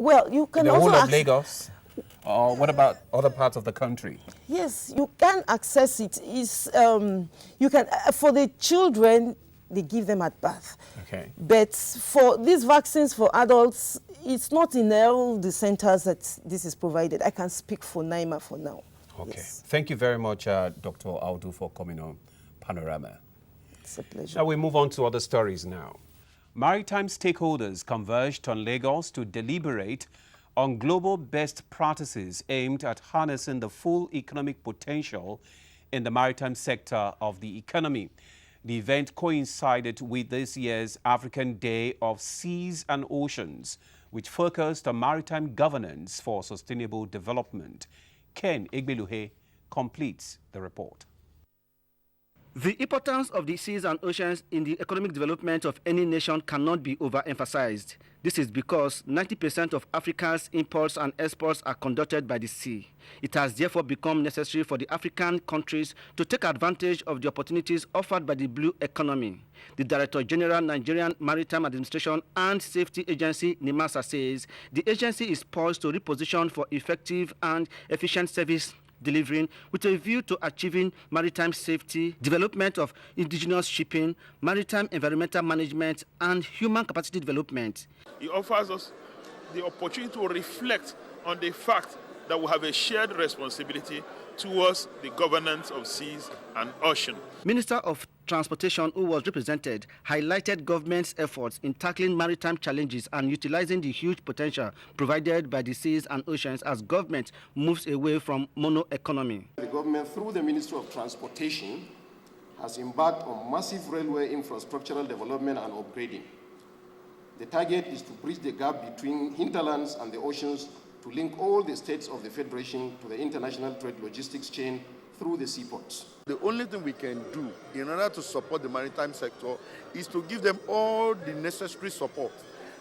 Well, you can the also whole of Lagos? Or what about other parts of the country? Yes, you can access it. You can for the children, they give them at birth. Okay. But for these vaccines for adults, it's not in all the centers that this is provided. I can speak for Naima for now. Okay. Yes. Thank you very much, Dr. Audu, for coming on Panorama. It's a pleasure. Now we move on to other stories now. Maritime stakeholders converged on Lagos to deliberate on global best practices aimed at harnessing the full economic potential in the maritime sector of the economy. The event coincided with this year's African Day of Seas and Oceans, which focused on maritime governance for sustainable development. Ken Igbeluhe completes the report. The importance of the seas and oceans in the economic development of any nation cannot be overemphasized. This is because 90% of Africa's imports and exports are conducted by the sea. It has therefore become necessary for the African countries to take advantage of the opportunities offered by the blue economy. The Director General, Nigerian Maritime Administration and Safety Agency, NIMASA, says the agency is poised to reposition for effective and efficient service delivering with a view to achieving maritime safety, development of indigenous shipping, maritime environmental management, and human capacity development. It offers us the opportunity to reflect on the fact that we have a shared responsibility towards the governance of seas and ocean. Minister of Transportation, who was represented, highlighted government's efforts in tackling maritime challenges and utilizing the huge potential provided by the seas and oceans as government moves away from mono-economy. The government, through the Ministry of Transportation, has embarked on massive railway infrastructural development and upgrading. The target is to bridge the gap between hinterlands and the oceans to link all the states of the Federation to the international trade logistics chain through the seaports. The only thing we can do in order to support the maritime sector is to give them all the necessary support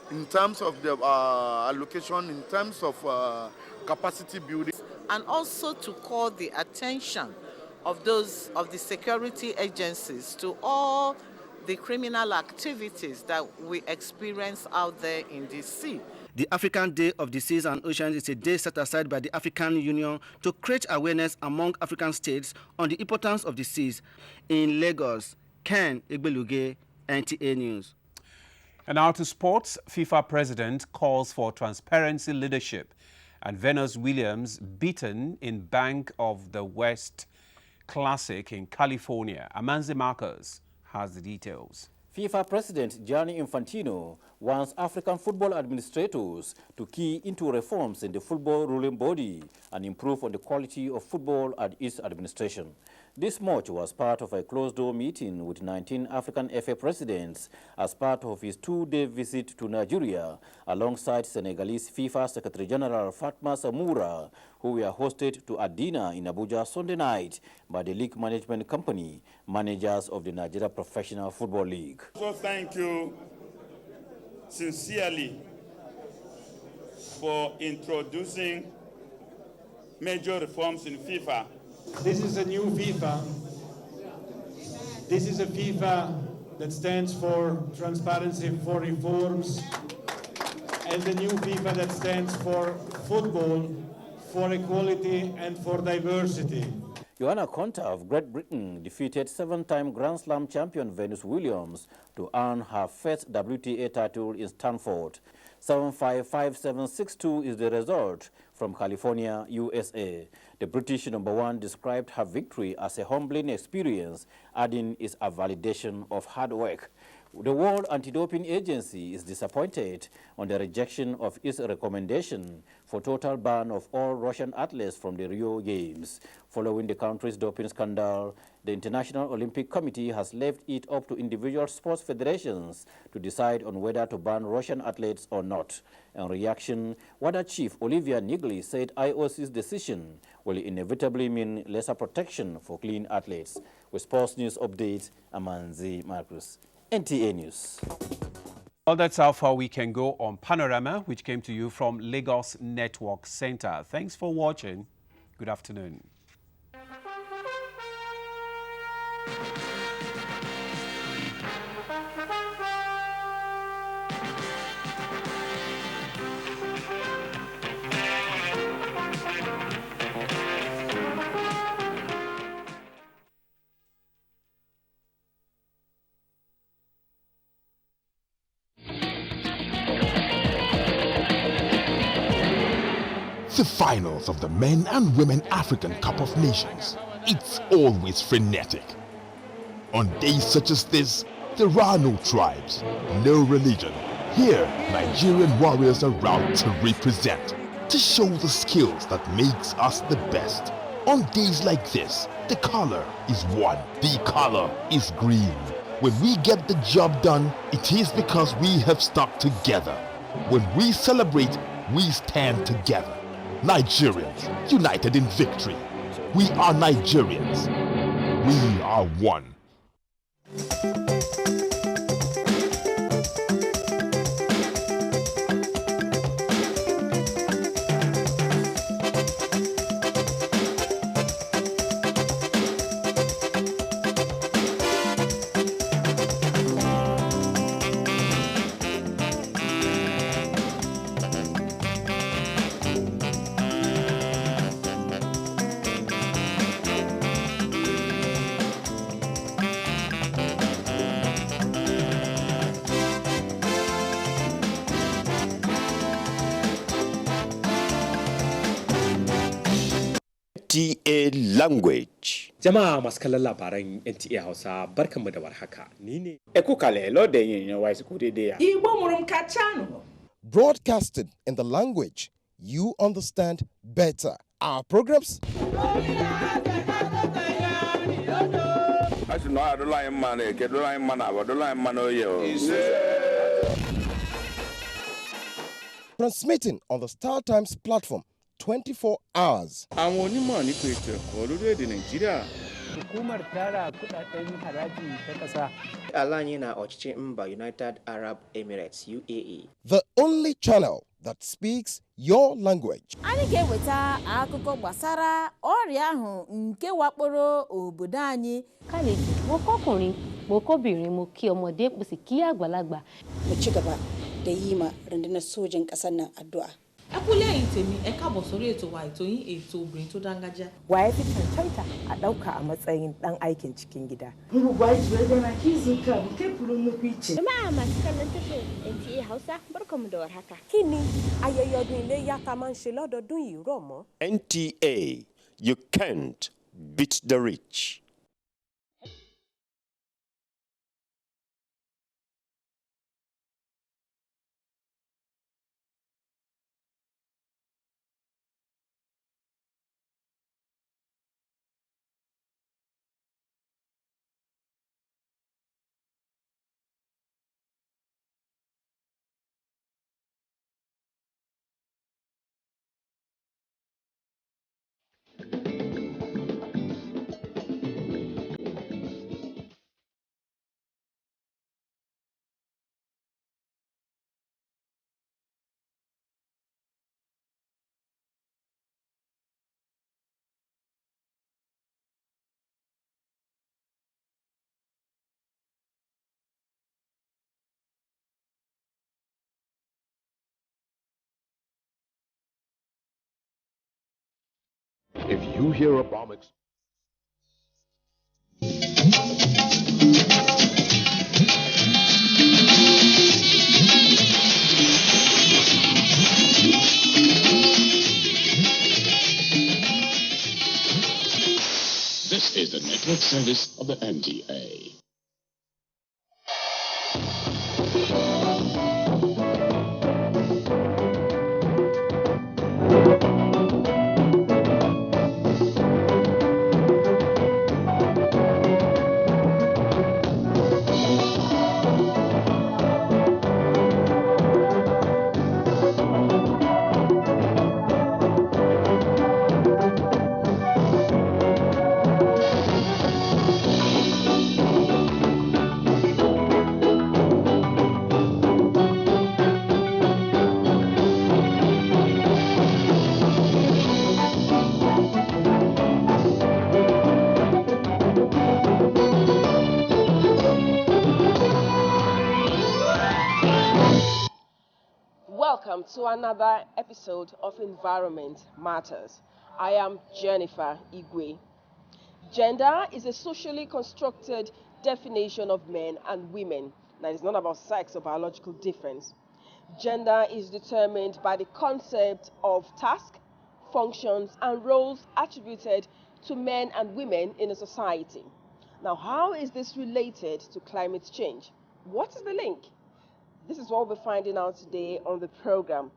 in terms of the allocation, in terms of capacity building. And also to call the attention of those of the security agencies to all the criminal activities that we experience out there in the sea. The African Day of the Seas and Oceans is a day set aside by the African Union to create awareness among African states on the importance of the seas. In Lagos, Ken Igbeluge, NTA News. And now to sports. FIFA president calls for transparency leadership, and Venus Williams beaten in Bank of the West Classic in California. Amanzi Marcus has the details. FIFA President Gianni Infantino wants African football administrators to key into reforms in the football ruling body and improve on the quality of football at its administration. This match was part of a closed-door meeting with 19 African FA presidents as part of his two-day visit to Nigeria, alongside Senegalese FIFA Secretary General Fatma Samoura, who were hosted to a dinner in Abuja Sunday night by the league management company, managers of the Nigeria Professional Football League. So thank you sincerely for introducing major reforms in FIFA. This is a new FIFA. This is a FIFA that stands for transparency, for reforms, and the new FIFA that stands for football, for equality, and for diversity. Joanna Konta of Great Britain defeated seven-time Grand Slam champion Venus Williams to earn her first WTA title in Stanford. 7-5, 5-7, 6-2 is the result from California, USA. The British #1 described her victory as a humbling experience, adding it's a validation of hard work. The World Anti-Doping Agency is disappointed on the rejection of its recommendation for total ban of all Russian athletes from the Rio Games. Following the country's doping scandal, the International Olympic Committee has left it up to individual sports federations to decide on whether to ban Russian athletes or not. In reaction, WADA Chief Olivia Nigley said IOC's decision will inevitably mean lesser protection for clean athletes. With Sports News Update, Amanzi Marcus, NTA News. Well, that's how far we can go on Panorama, which came to you from Lagos Network Center. Thanks for watching. Good afternoon. The finals of the Men and Women African Cup of Nations. It's always frenetic. On days such as this, there are no tribes, no religion. Here, Nigerian warriors are out to represent, to show the skills that makes us the best. On days like this, the color is one. The color is green. When we get the job done, it is because we have stuck together. When we celebrate, we stand together. Nigerians, united in victory. We are Nigerians. We are one. NTA language. Jama'a masu kallon labaran NTA Hausa barkanmu da warhaka. Ni ne. Ekukale lode yin wise kudeya. Igbo murum kachano. Broadcasted in the language you understand better. Our programs. Transmitting on the Star Times platform 24 hours. Àwọn onímọ̀ nípa ètò ẹ̀kọ́ lórílẹ̀‐èdè Nàìjíríà. Hukumar tara kudaden haraji ta ƙasa. Alanye na ọchịchị mba United Arab Emirates UAE. The only channel that speaks your language. Anyị ga-eweta akụkọ gbasara ọrịa ahụ nke wakporo obodo anyị. Kálejò, mo kọ́kùnrin, mo kóbìnrin, mo kí ọmọdé, mo sì kí àgbàlagbà. Mu ci gaba da yi ma rundunar sojin ƙasar nan addu'a. Ẹ kú lẹ́yìn tèmi, ẹ káàbọ̀ sórí ètò wa ètò yín ètò obìnrin tó dángájá. Waye fi cancanta a ɗauka a matsayin ɗan aikin cikin gida. Jama'a masu kallon tashar NTA Hausa barkamu da warhaka. Kí ni ayẹyẹ ọdún iléyá tá máa ń ṣe lọ́dọọdún yìí rọ̀ mọ́? NTA, you can't beat the rich. If you hear a bomb This is the network service of the NTA. Welcome to another episode of Environment Matters. I am Jennifer Igwe. Gender is a socially constructed definition of men and women. Now, it's not about sex or biological difference. Gender is determined by the concept of task, functions, and roles attributed to men and women in a society. Now, how is this related to climate change? What is the link? This is what we're finding out today on the program.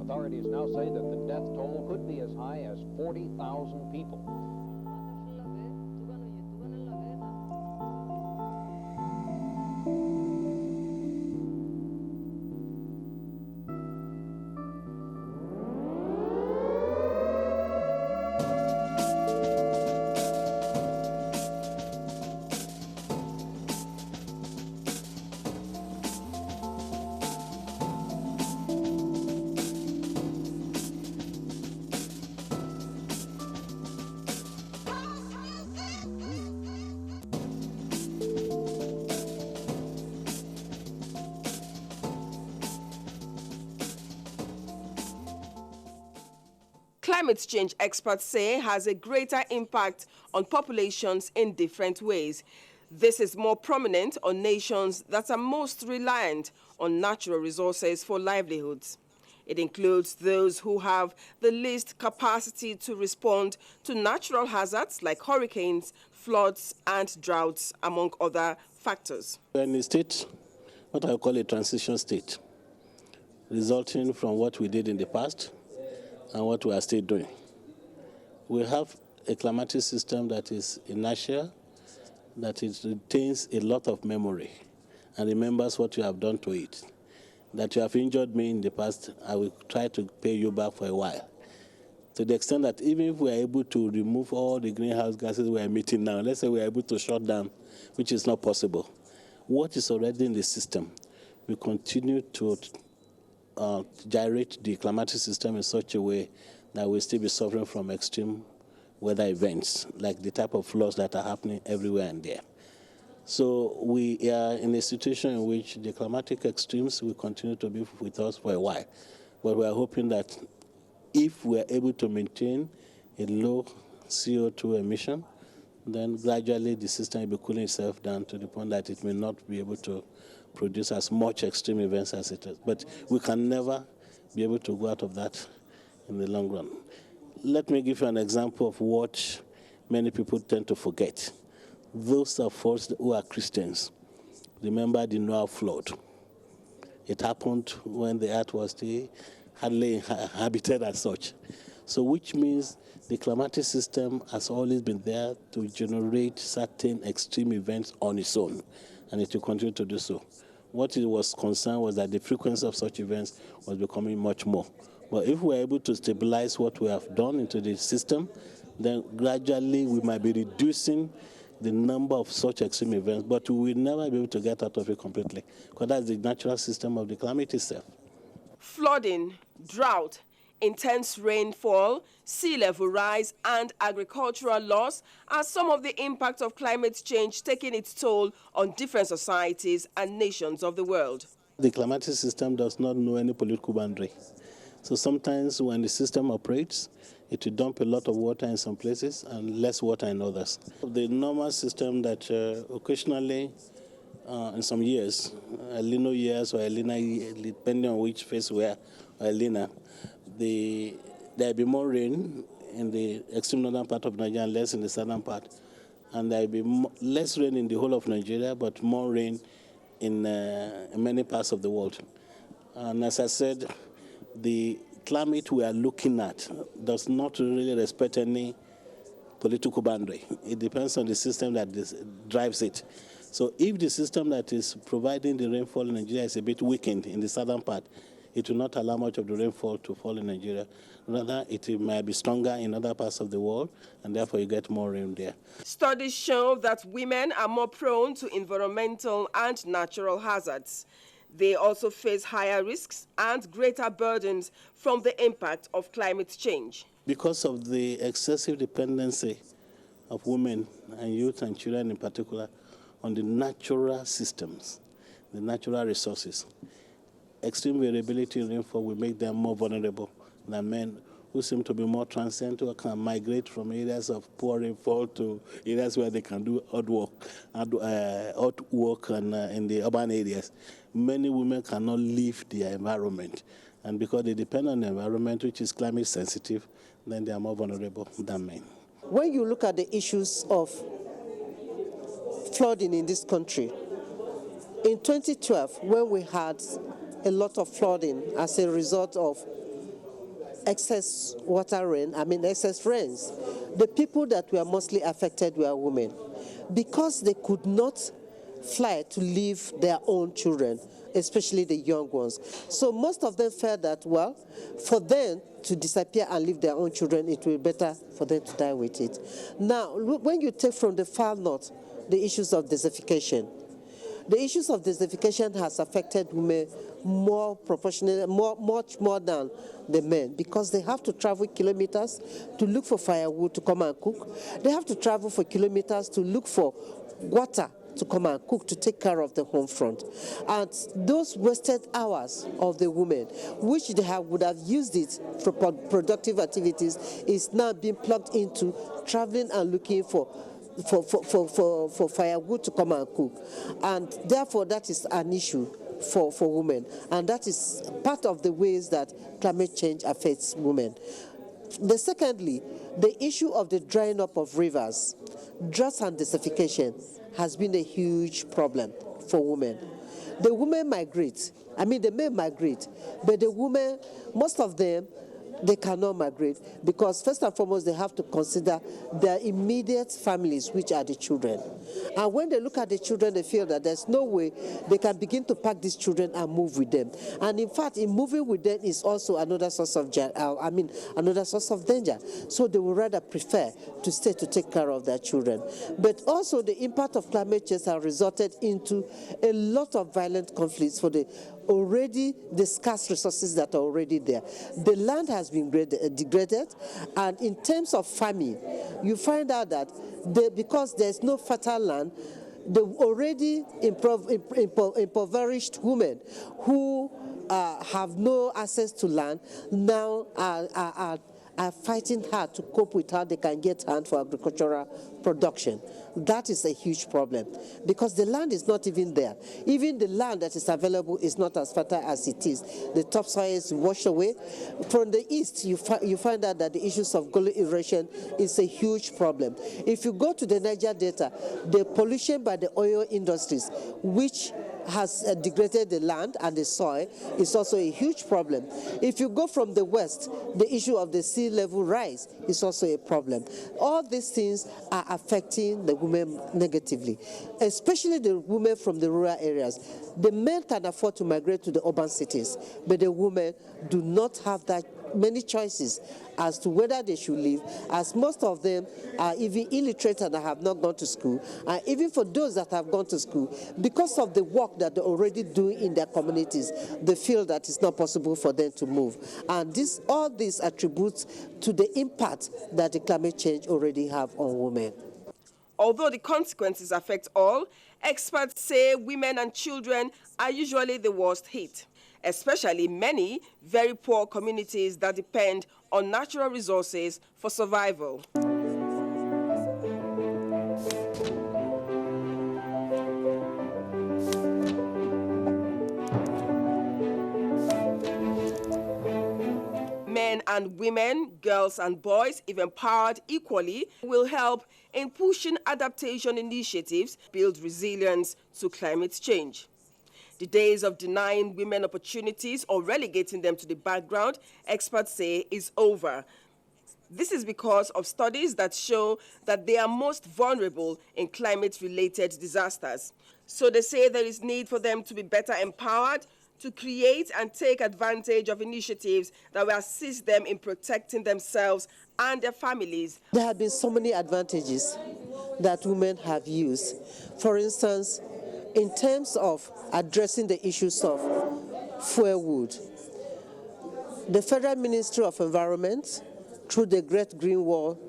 Authorities now say that the death toll could be as high as 40,000 people. Climate change, experts say, has a greater impact on populations in different ways. This is more prominent on nations that are most reliant on natural resources for livelihoods. It includes those who have the least capacity to respond to natural hazards like hurricanes, floods, and droughts, among other factors. We're in a state, what I call a transition state, resulting from what we did in the past and what we are still doing. We have a climatic system that is inertial, that it retains a lot of memory and remembers what you have done to it. That you have injured me in the past, I will try to pay you back for a while. To the extent that even if we are able to remove all the greenhouse gases we are emitting now, let's say we are able to shut down, which is not possible, what is already in the system, we continue to gyrate the climatic system in such a way that we'll still be suffering from extreme weather events, like the type of floods that are happening everywhere and there. So we are in a situation in which the climatic extremes will continue to be with us for a while. But we are hoping that if we are able to maintain a low CO2 emission, then gradually the system will be cooling itself down to the point that it may not be able to produce as much extreme events as it is. But we can never be able to go out of that in the long run. Let me give you an example of what many people tend to forget. Those of us who are Christians remember the Noah flood. It happened when the earth was still hardly inhabited as such. So which means the climatic system has always been there to generate certain extreme events on its own, and it will continue to do so. What it was concerned was that the frequency of such events was becoming much more. But if we're able to stabilize what we have done into the system, then gradually we might be reducing the number of such extreme events, but we will never be able to get out of it completely, because that's the natural system of the climate itself. Flooding, drought, intense rainfall, sea level rise, and agricultural loss are some of the impacts of climate change taking its toll on different societies and nations of the world. The climatic system does not know any political boundary. So sometimes when the system operates, it will dump a lot of water in some places and less water in others. The normal system that occasionally, in some years, El Nino years or El Niño, depending on which phase we are, or El Nino, there will be more rain in the extreme northern part of Nigeria and less in the southern part. And there will be less rain in the whole of Nigeria, but more rain in many parts of the world. And as I said, the climate we are looking at does not really respect any political boundary. It depends on the system that drives it. So if the system that is providing the rainfall in Nigeria is a bit weakened in the southern part, it will not allow much of the rainfall to fall in Nigeria. Rather, it might be stronger in other parts of the world, and therefore you get more rain there. Studies show that women are more prone to environmental and natural hazards. They also face higher risks and greater burdens from the impact of climate change. Because of the excessive dependency of women and youth and children in particular on the natural systems, the natural resources, extreme variability in rainfall will make them more vulnerable than men who seem to be more transient, who can migrate from areas of poor rainfall to areas where they can do odd work and in the urban areas. Many women cannot leave their environment, and because they depend on the environment, which is climate sensitive, then they are more vulnerable than men. When you look at the issues of flooding in this country, in 2012, when we had a lot of flooding as a result of excess rains, the people that were mostly affected were women, because they could not fly to leave their own children, especially the young ones. So most of them felt that, well, for them to disappear and leave their own children, it will be better for them to die with it. Now, when you take from the far north the issues of desertification, the issues of desertification has affected women more proportionally, much more than the men, because they have to travel kilometers to look for firewood to come and cook. They have to travel for kilometers to look for water to come and cook, to take care of the home front. And those wasted hours of the women, which they would have used it for productive activities, is now being plugged into traveling and looking for firewood to come and cook. And therefore that is an issue for women, and that is part of the ways that climate change affects women. Secondly, the issue of the drying up of rivers, drought and desertification has been a huge problem for women. The women migrate, the men migrate, but the women, most of them, they cannot migrate, because first and foremost they have to consider their immediate families, which are the children. And when they look at the children, they feel that there's no way they can begin to pack these children and move with them. And in fact, in moving with them is also another source of another source of danger. So they would rather prefer to stay to take care of their children. But also the impact of climate change has resulted into a lot of violent conflicts for the scarce resources that are already there. The land has been degraded, and in terms of farming, you find out that because there's no fertile land, the already impoverished women who have no access to land now are fighting hard to cope with how they can get land for agricultural production. That is a huge problem, because the land is not even there. Even the land that is available is not as fertile as it is. The topsoil is washed away. From the east, you find out that the issues of gully erosion is a huge problem. If you go to the Niger Delta, the pollution by the oil industries, which has degraded the land and the soil, is also a huge problem. If you go from the west, the issue of the sea level rise is also a problem. All these things are affecting the women negatively, especially the women from the rural areas. The men can afford to migrate to the urban cities, but the women do not have that many choices as to whether they should leave, as most of them are even illiterate and have not gone to school. And even for those that have gone to school, because of the work that they're already doing in their communities, they feel that it's not possible for them to move. And all this attributes to the impact that the climate change already have on women. Although the consequences affect all, experts say women and children are usually the worst hit, especially many very poor communities that depend on natural resources for survival. Men and women, girls and boys, if empowered equally, will help in pushing adaptation initiatives, build resilience to climate change. The days of denying women opportunities or relegating them to the background, experts say, is over. This is because of studies that show that they are most vulnerable in climate-related disasters. So they say there is need for them to be better empowered to create and take advantage of initiatives that will assist them in protecting themselves and their families. There have been so many advantages that women have used. For instance, in terms of addressing the issues of fuel wood, the Federal Ministry of Environment, through the Great Green Wall,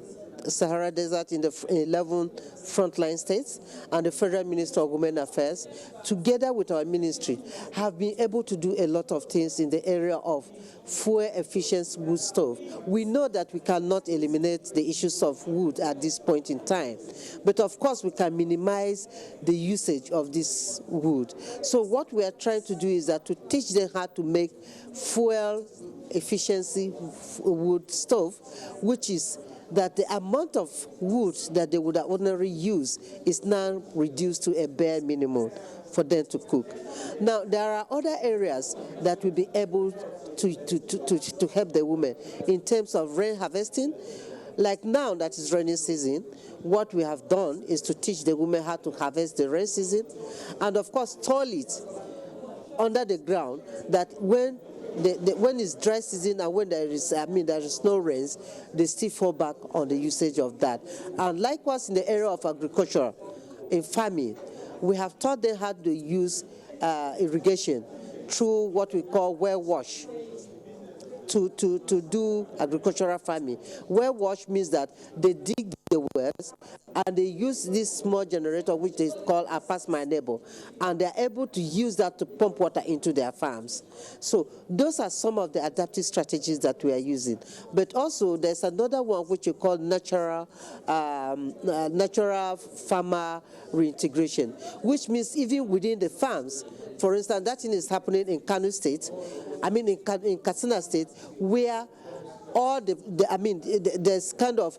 Sahara Desert in the 11 frontline states, and the Federal Ministry of Women Affairs, together with our ministry, have been able to do a lot of things in the area of fuel-efficient wood stove. We know that we cannot eliminate the issues of wood at this point in time, but of course we can minimize the usage of this wood. So what we are trying to do is that to teach them how to make fuel efficiency wood stove, which is that the amount of wood that they would ordinarily use is now reduced to a bare minimum for them to cook. Now, there are other areas that will be able to help the women in terms of rain harvesting. Like now that is rainy season, what we have done is to teach the women how to harvest the rain season, and of course store it under the ground, that when it's dry season and when there is no rains, they still fall back on the usage of that. And likewise in the area of agriculture, in farming, we have taught them how to use irrigation through what we call well wash to do agricultural farming. Well wash means that they dig the wells and they use this small generator which they call a pass my neighbor, and they're able to use that to pump water into their farms. So those are some of the adaptive strategies that we are using. But also there's another one which you call natural farmer reintegration, which means even within the farms. For instance, that thing is happening in Kano State, in Katsina State, where all there's kind of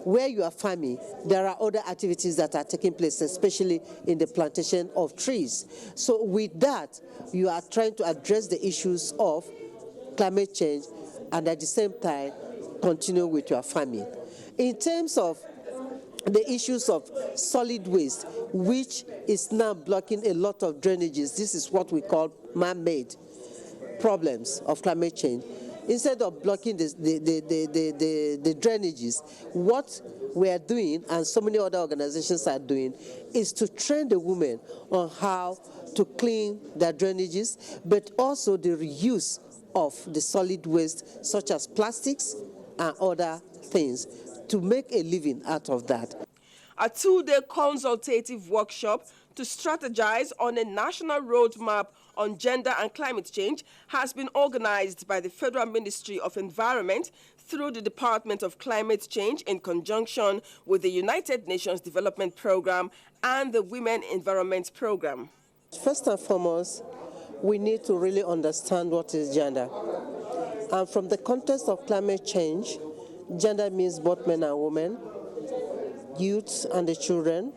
where you are farming, there are other activities that are taking place, especially in the plantation of trees. So with that, you are trying to address the issues of climate change and at the same time continue with your farming. In terms of the issues of solid waste, which is now blocking a lot of drainages, this is what we call man-made problems of climate change. Instead of blocking the drainages, what we are doing, and so many other organizations are doing, is to train the women on how to clean their drainages, but also the reuse of the solid waste, such as plastics and other things, to make a living out of that. A two-day consultative workshop to strategize on a national roadmap on gender and climate change has been organized by the Federal Ministry of Environment through the Department of Climate Change in conjunction with the United Nations Development Program and the Women Environment Program. First and foremost, we need to really understand what is gender. And from the context of climate change, gender means both men and women, youths and the children,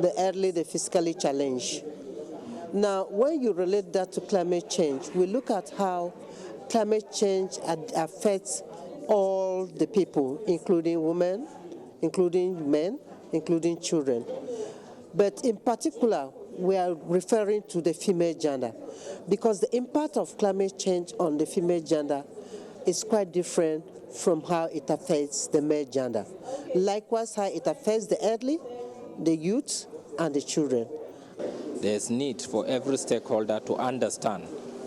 the elderly, the physically challenged. Now, when you relate that to climate change, we look at how climate change affects all the people, including women, including men, including children. But in particular, we are referring to the female gender, because the impact of climate change on the female gender is quite different from how it affects the male gender. Likewise, how it affects the elderly, the youth, and the children. There's need for every stakeholder to understand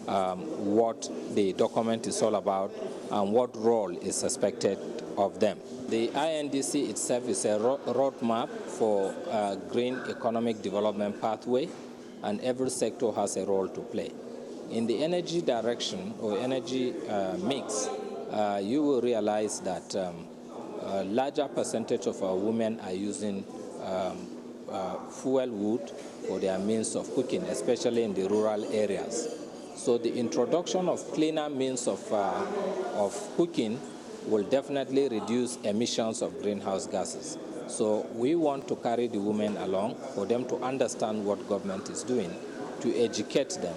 what the document is all about and what role is expected of them. The INDC itself is a roadmap for a green economic development pathway, and every sector has a role to play. In the energy direction or energy mix, you will realize that a larger percentage of our women are using fuel wood for their means of cooking, especially in the rural areas. So the introduction of cleaner means of cooking will definitely reduce emissions of greenhouse gases. So we want to carry the women along for them to understand what government is doing, to educate them,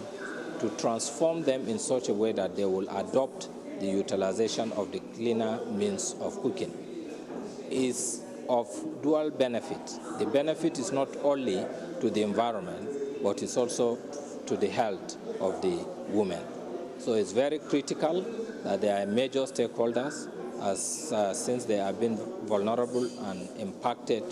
to transform them in such a way that they will adopt the utilization of the cleaner means of cooking. Is of dual benefit. The benefit is not only to the environment, but it's also to the health of the women. So it's very critical that they are major stakeholders, since they have been vulnerable and impacted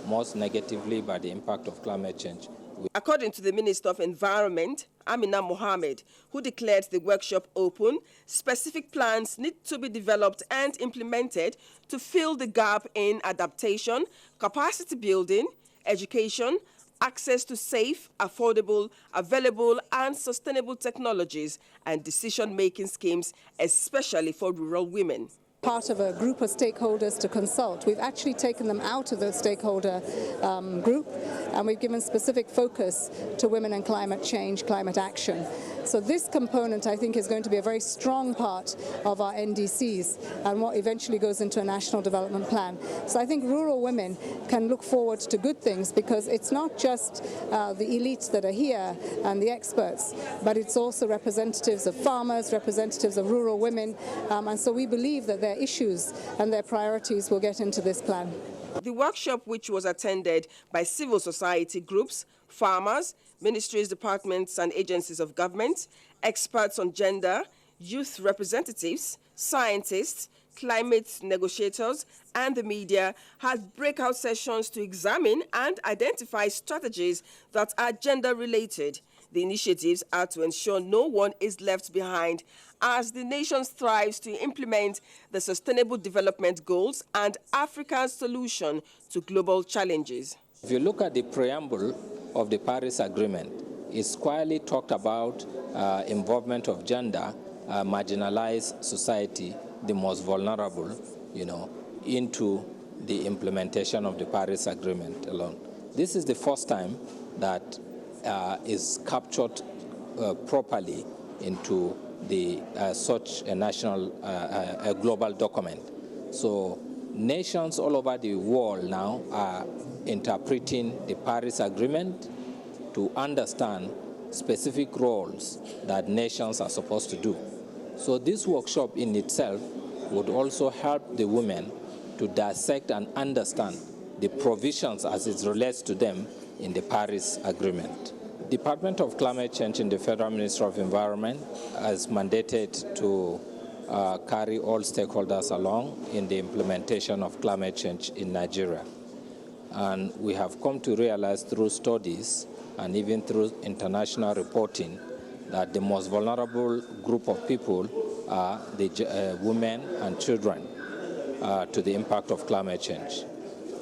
most negatively by the impact of climate change. According to the Minister of Environment, Amina Mohammed, who declared the workshop open, specific plans need to be developed and implemented to fill the gap in adaptation, capacity building, education, access to safe, affordable, available, and sustainable technologies, and decision-making schemes, especially for rural women. Part of a group of stakeholders to consult. We've actually taken them out of the stakeholder group, and we've given specific focus to women and climate change, climate action. So this component, I think, is going to be a very strong part of our NDCs and what eventually goes into a national development plan. So I think rural women can look forward to good things, because it's not just the elites that are here and the experts, but it's also representatives of farmers, representatives of rural women, and so we believe that their issues and their priorities will get into this plan. The workshop, which was attended by civil society groups, farmers, ministries, departments and agencies of government, experts on gender, youth representatives, scientists, climate negotiators, and the media, had breakout sessions to examine and identify strategies that are gender-related. The initiatives are to ensure no one is left behind as the nation strives to implement the Sustainable Development Goals and Africa's solution to global challenges. If you look at the preamble of the Paris Agreement, it squarely talked about involvement of gender, marginalized society, the most vulnerable, into the implementation of the Paris Agreement alone. This is the first time that is captured properly into the such a national, a global document. So nations all over the world now are interpreting the Paris Agreement to understand specific roles that nations are supposed to do. So this workshop in itself would also help the women to dissect and understand the provisions as it relates to them in the Paris Agreement. Department of Climate Change in the Federal Ministry of Environment is mandated to carry all stakeholders along in the implementation of climate change in Nigeria. And we have come to realize through studies and even through international reporting that the most vulnerable group of people are the women and children to the impact of climate change.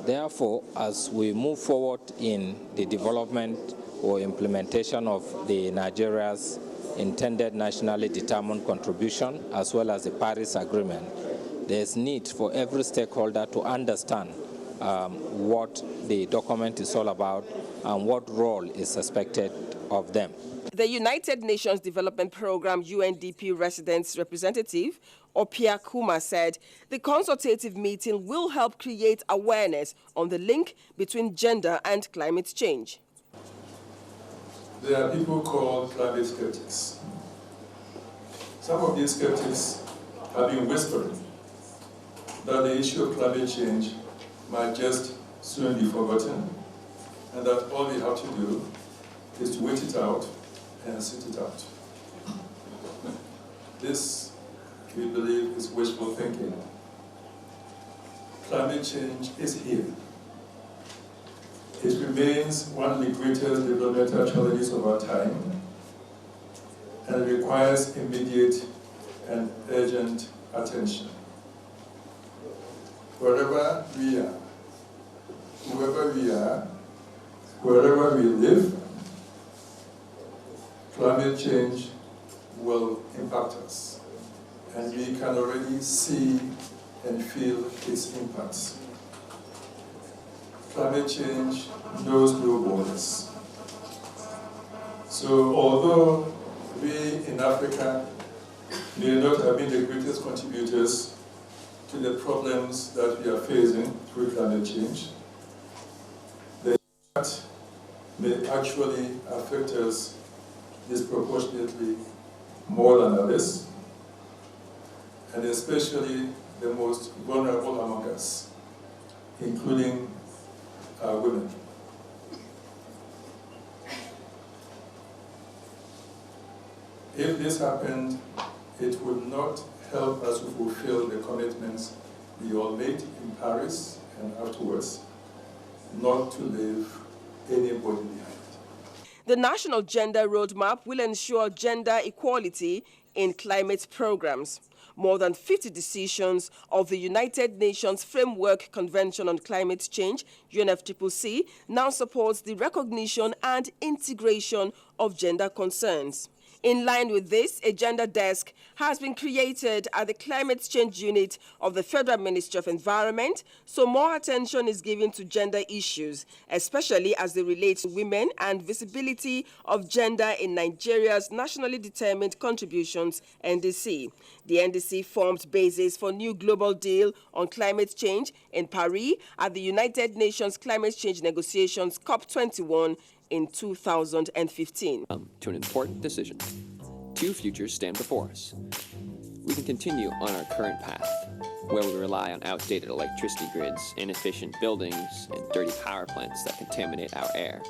Therefore, as we move forward in the development or implementation of the Nigeria's intended nationally determined contribution, as well as the Paris Agreement, there's need for every stakeholder to understand what the document is all about and what role is expected of them. The United Nations Development Programme UNDP Residents Representative, Opia Kuma, said the consultative meeting will help create awareness on the link between gender and climate change. There are people called climate skeptics. Some of these skeptics have been whispering that the issue of climate change might just soon be forgotten, and that all we have to do is to wait it out and sit it out. This we believe is wishful thinking. Climate change is here. It remains one of the greatest developmental challenges of our time, and it requires immediate and urgent attention. Wherever we are, whoever we are, wherever we live, climate change will impact us, and we can already see and feel its impacts. Climate change knows no borders. So although we in Africa may not have been the greatest contributors to the problems that we are facing through climate change, the impact may actually affect us disproportionately more than others, and especially the most vulnerable among us, including women. If this happened, it would not help us to fulfill the commitments we all made in Paris and afterwards, not to leave anybody behind. The National Gender Roadmap will ensure gender equality in climate programs. More than 50 decisions of the United Nations Framework Convention on Climate Change, UNFCCC, now supports the recognition and integration of gender concerns. In line with this, a gender desk has been created at the Climate Change Unit of the Federal Ministry of Environment, so more attention is given to gender issues, especially as they relate to women and visibility of gender in Nigeria's Nationally Determined Contributions, NDC. The NDC formed basis for new global deal on climate change in Paris at the United Nations Climate Change Negotiations COP21 in 2015. To an important decision. Two futures stand before us. We can continue on our current path, where we rely on outdated electricity grids, inefficient buildings, and dirty power plants that contaminate our air.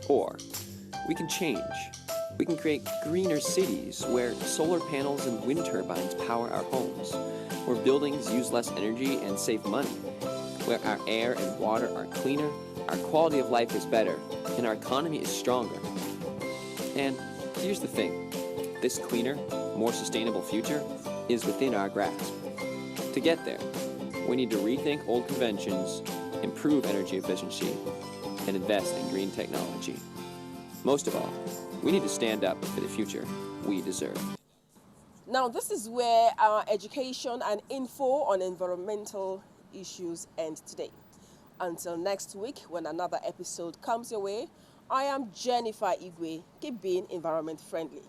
Or we can change. We can create greener cities where solar panels and wind turbines power our homes, where buildings use less energy and save money, where our air and water are cleaner, our quality of life is better, and our economy is stronger. And here's the thing. This cleaner, more sustainable future is within our grasp. To get there, we need to rethink old conventions, improve energy efficiency, and invest in green technology. Most of all, we need to stand up for the future we deserve. Now, this is where our education and info on environmental issues end today. Until next week, when another episode comes your way, I am Jennifer Igwe. Keep being environment friendly.